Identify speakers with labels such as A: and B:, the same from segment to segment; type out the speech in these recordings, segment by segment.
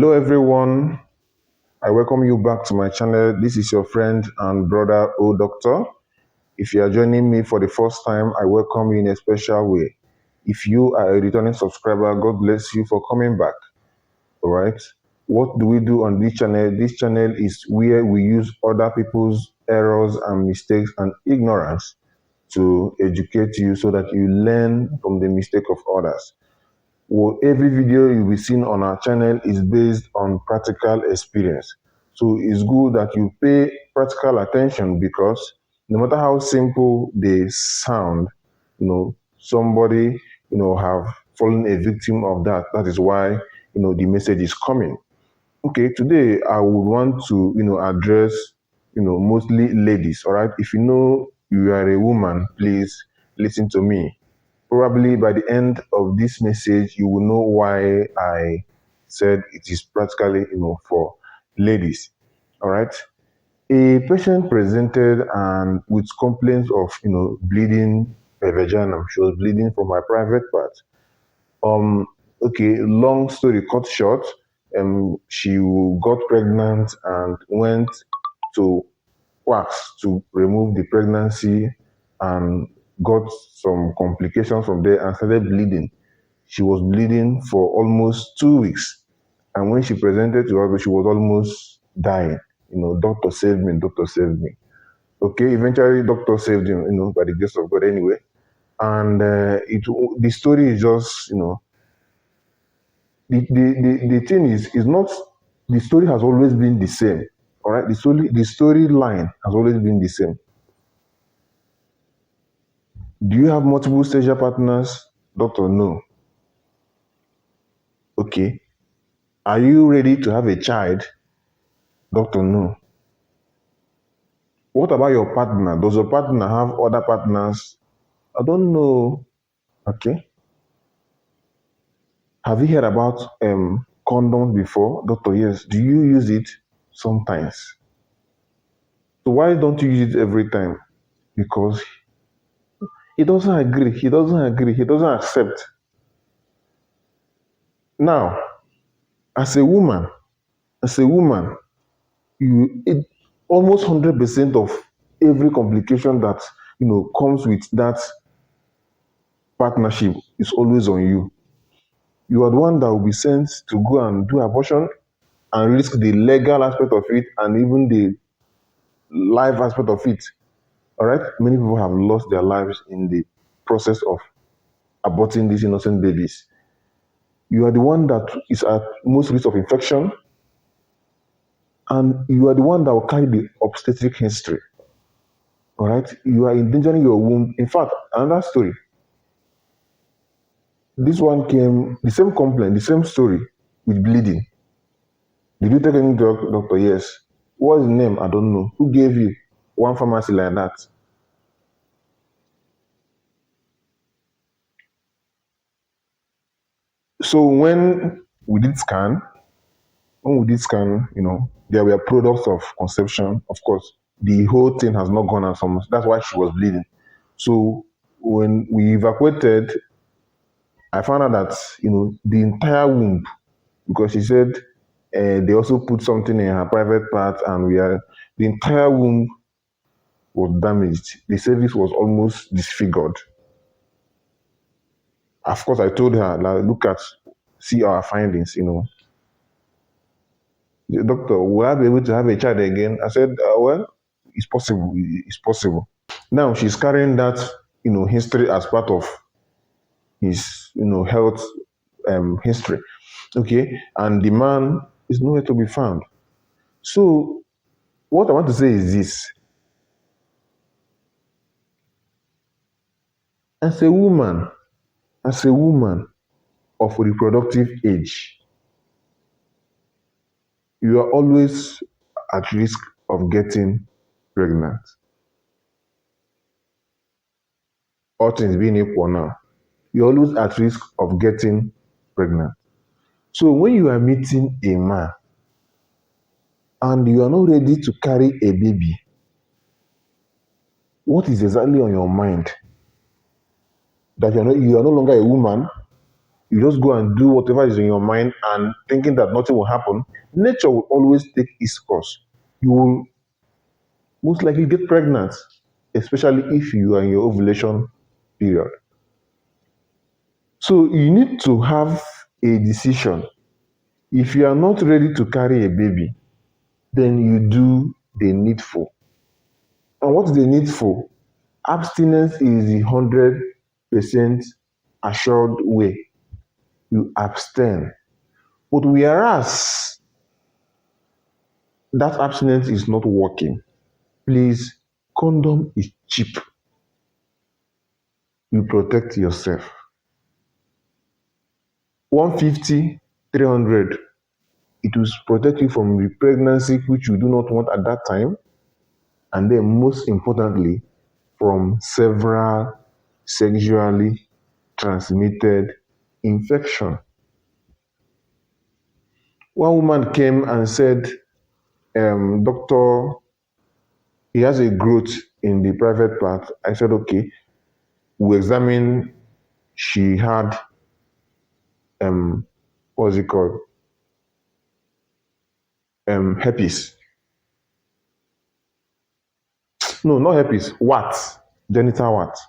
A: Hello everyone, I welcome you back to my channel. This is your friend and brother O Doctor. If you are joining me for the first time, I welcome you in a special way. If you are a returning subscriber, God bless you for coming back. Alright, what do we do on this channel? This channel is where we use other people's errors and mistakes and ignorance to educate you so that you learn from the mistake of others. Well, every video you will see on our channel is based on practical experience. So it's good that you pay practical attention because no matter how simple they sound, somebody, have fallen a victim of that. That is why, the message is coming. Okay, today I would want to, address, mostly ladies, all right? If you know you are a woman, please listen to me. Probably by the end of this message, you will know why I said it is practically, for ladies. All right. A patient presented and with complaints of, bleeding her vagina. She was bleeding from her private part. Okay, long story cut short. She got pregnant and went to wax to remove the pregnancy and got some complications from there and started bleeding. She was bleeding for almost 2 weeks. And when she presented to us, she was almost dying. Doctor saved me, doctor saved me. Okay, eventually doctor saved him, by the grace of God anyway. And the story is just, the thing is not, the story has always been the same. All right, the storyline has always been the same. Do you have multiple sexual partners? Doctor, no. Okay. Are you ready to have a child? Doctor, no. What about your partner? Does your partner have other partners? I don't know. Okay. Have you heard about condoms before? Doctor, yes. Do you use it? Sometimes. So why don't you use it every time? Because he doesn't agree. He doesn't agree. He doesn't accept. Now, as a woman, almost 100% of every complication that comes with that partnership is always on you. You are the one that will be sent to go and do abortion and risk the legal aspect of it and even the life aspect of it. All right, many people have lost their lives in the process of aborting these innocent babies. You are the one that is at most risk of infection, and you are the one that will carry the obstetric history. All right, you are endangering your womb. In fact, another story. This one came, the same complaint, the same story with bleeding. Did you take any drug, doctor? Yes. What's the name? I don't know. Who gave you? One pharmacy like that. So when we did scan, there were products of conception. Of course, the whole thing has not gone out from us. That's why she was bleeding. So when we evacuated, I found out that, the entire womb, because she said they also put something in her private part and the entire womb was damaged. The cervix was almost disfigured. Of course, I told her, like, see our findings, The doctor, will I be able to have a child again? I said, well, it's possible. It's possible. Now she's carrying that, history as part of his, health history. Okay. And the man is nowhere to be found. So what I want to say is this. As a woman of reproductive age, you are always at risk of getting pregnant. All things being equal now, you're always at risk of getting pregnant. So when you are meeting a man and you are not ready to carry a baby, what is exactly on your mind? That you are no longer a woman, you just go and do whatever is in your mind and thinking that nothing will happen, nature will always take its course. You will most likely get pregnant, especially if you are in your ovulation period. So you need to have a decision. If you are not ready to carry a baby, then you do the needful. And what is the needful? Abstinence is the 100% assured way. You abstain. But whereas that abstinence is not working, please, condom is cheap. You protect yourself. 150, 300. It will protect you from the pregnancy which you do not want at that time. And then most importantly, from several sexually transmitted infection. One woman came and said, Doctor, he has a growth in the private part. I said, okay. We examined, she had, what's it called? Herpes. No, not herpes, warts, genital warts,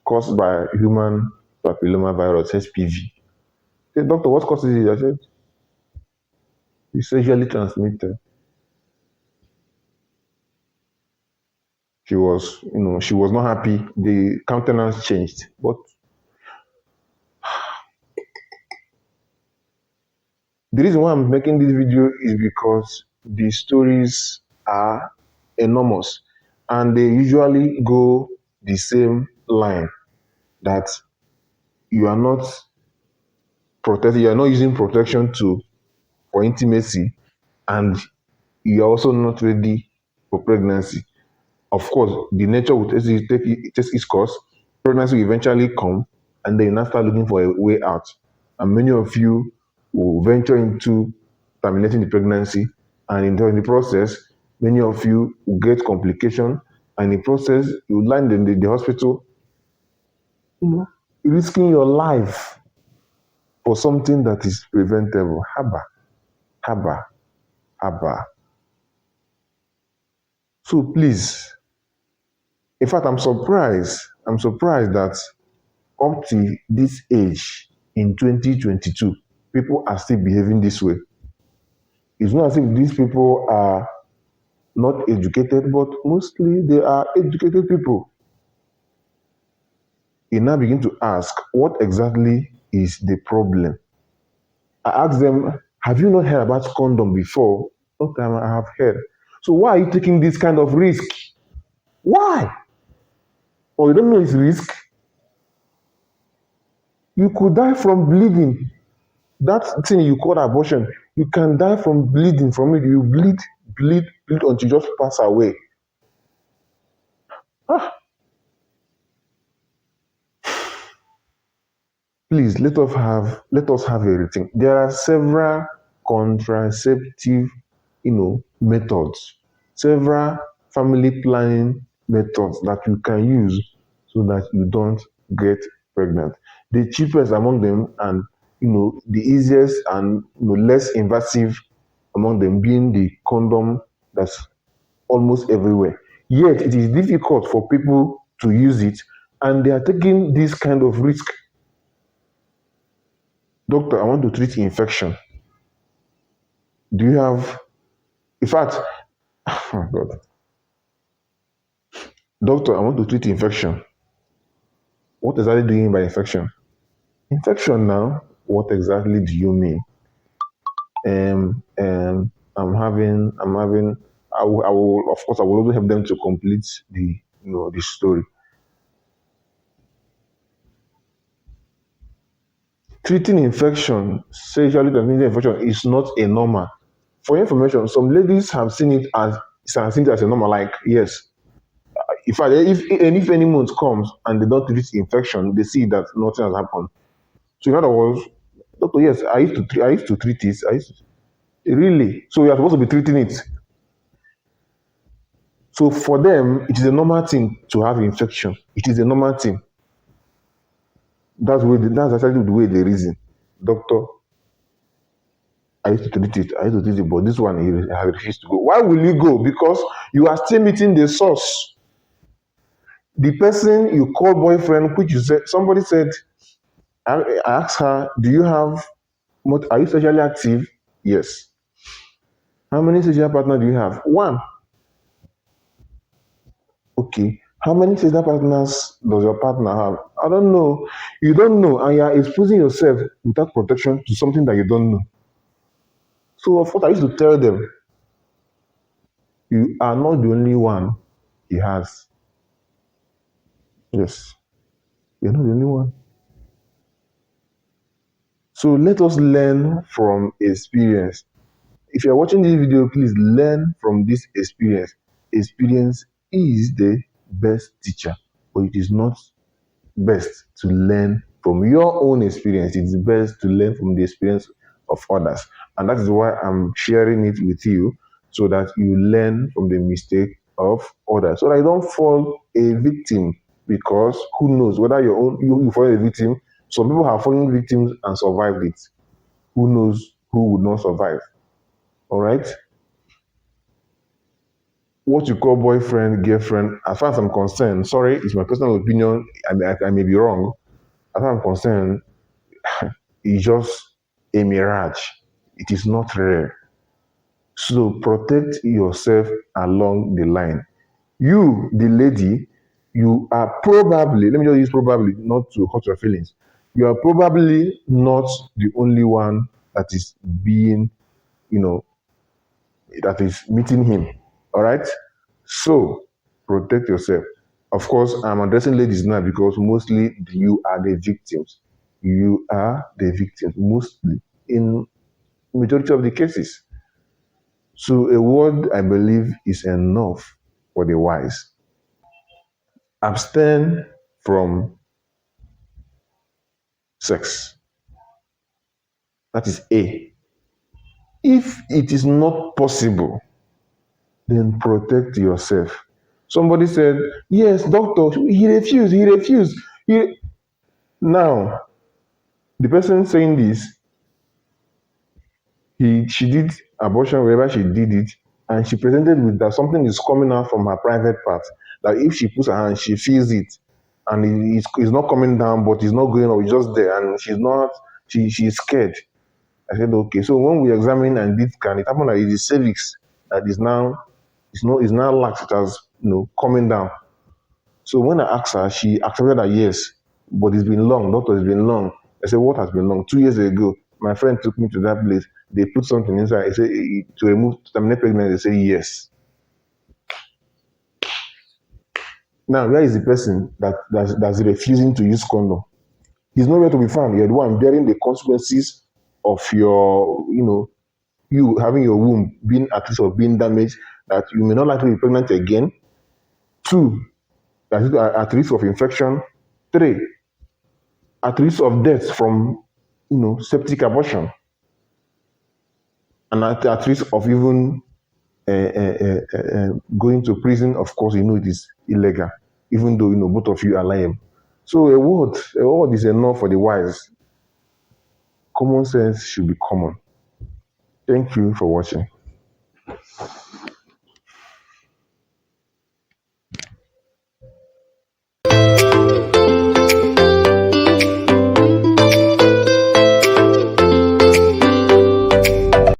A: caused by human papilloma virus, HPV. I said, doctor, what causes it? I said, it's sexually transmitted. She was, she was not happy. The countenance changed. But the reason why I'm making this video is because the stories are enormous and they usually go the same line, that you are not protected, you are not using protection for intimacy, and you are also not ready for pregnancy. Of course, the nature will take its course. Pregnancy will eventually come, and then you now start looking for a way out. And many of you will venture into terminating the pregnancy, and in the process, many of you will get complication, and in the process, you land in the hospital, risking your life for something that is preventable. Haba, haba, haba. So please, in fact, I'm surprised that up to this age in 2022, people are still behaving this way. It's not as if these people are not educated, but mostly they are educated people. You now begin to ask, what exactly is the problem? I asked them, have you not heard about condom before? Okay, I have heard. So why are you taking this kind of risk? Why? Or you don't know it's risk? You could die from bleeding. That thing you call abortion, you can die from bleeding from it. You bleed until you just pass away. Please let us have everything. There are several contraceptive, methods, several family planning methods that you can use so that you don't get pregnant. The cheapest among them, and the easiest and less invasive among them, being the condom that's almost everywhere. Yet it is difficult for people to use it, and they are taking this kind of risk. Doctor, I want to treat infection. Do you have, in fact, oh God. Doctor, I want to treat infection. What exactly do you mean by infection? Infection now, what exactly do you mean? I will, of course, I will also help them to complete the story. Treating infection, sexually transmitted infection, is not a normal. For information, some ladies have seen it as a normal, like, yes. In fact, if any month comes and they don't treat infection, they see that nothing has happened. So in other words, doctor, yes, I used to treat it. Really? So you are supposed to be treating it. So for them, it is a normal thing to have infection. It is a normal thing. That's actually the way they reason. doctor, I used to treat it, but this one, he has refused to go. Why will you go? Because you are still meeting the source. The person you call boyfriend, which you said, somebody said, I asked her, do you have, are you sexually active? Yes. How many sexual partners do you have? One. Okay. How many sexual partners does your partner have? I don't know. You don't know, and you are exposing yourself without protection to something that you don't know. So, of course, I used to tell them, you are not the only one he has. Yes. You're not the only one. So let us learn from experience. If you're watching this video, please learn from this experience. Experience is the best teacher, but it is not best to learn from your own experience. It's best to learn from the experience of others. And that is why I'm sharing it with you, so that you learn from the mistake of others. So that you don't fall a victim, because who knows whether your own you fall a victim. Some people have fallen victims and survived it. Who knows who would not survive? All right. What you call boyfriend, girlfriend, as far as I'm concerned, sorry, it's my personal opinion. I may be wrong. As far as I'm concerned, it's just a mirage. It is not rare. So protect yourself along the line. You, the lady, you are probably, let me just use probably, not to hurt your feelings. You are probably not the only one that is being, that is meeting him. All right? So protect yourself. Of course, I'm addressing ladies now because mostly you are the victims. You are the victims, mostly in majority of the cases. So a word, I believe, is enough for the wise. Abstain from sex. That is A. If it is not possible, then protect yourself. Somebody said, yes, doctor, he refused. Now, the person saying this, she did abortion wherever she did it, and she presented with that something is coming out from her private part, that if she puts her hand, she feels it, and it's not coming down, but it's not going up, it's just there, and she's scared. I said, okay. So when we examine and did scan, it happened that it is cervix that is now, it's now lax, it has, coming down. So when I asked her, she accepted that yes, but it's been long, doctor, it's been long. I said, what has been long? 2 years ago, my friend took me to that place. They put something inside. I said, to terminate pregnancy. They say yes. Now, where is the person that's refusing to use condom? He's nowhere to be found. You're the one bearing the consequences of your, you having your womb being at risk of being damaged, that you may not likely be pregnant again. 2, that is at risk of infection. 3, at risk of death from, septic abortion. And at risk of even going to prison. Of course, it is illegal, even though, both of you are liable. So a word is enough for the wise. Common sense should be common. Thank you for watching.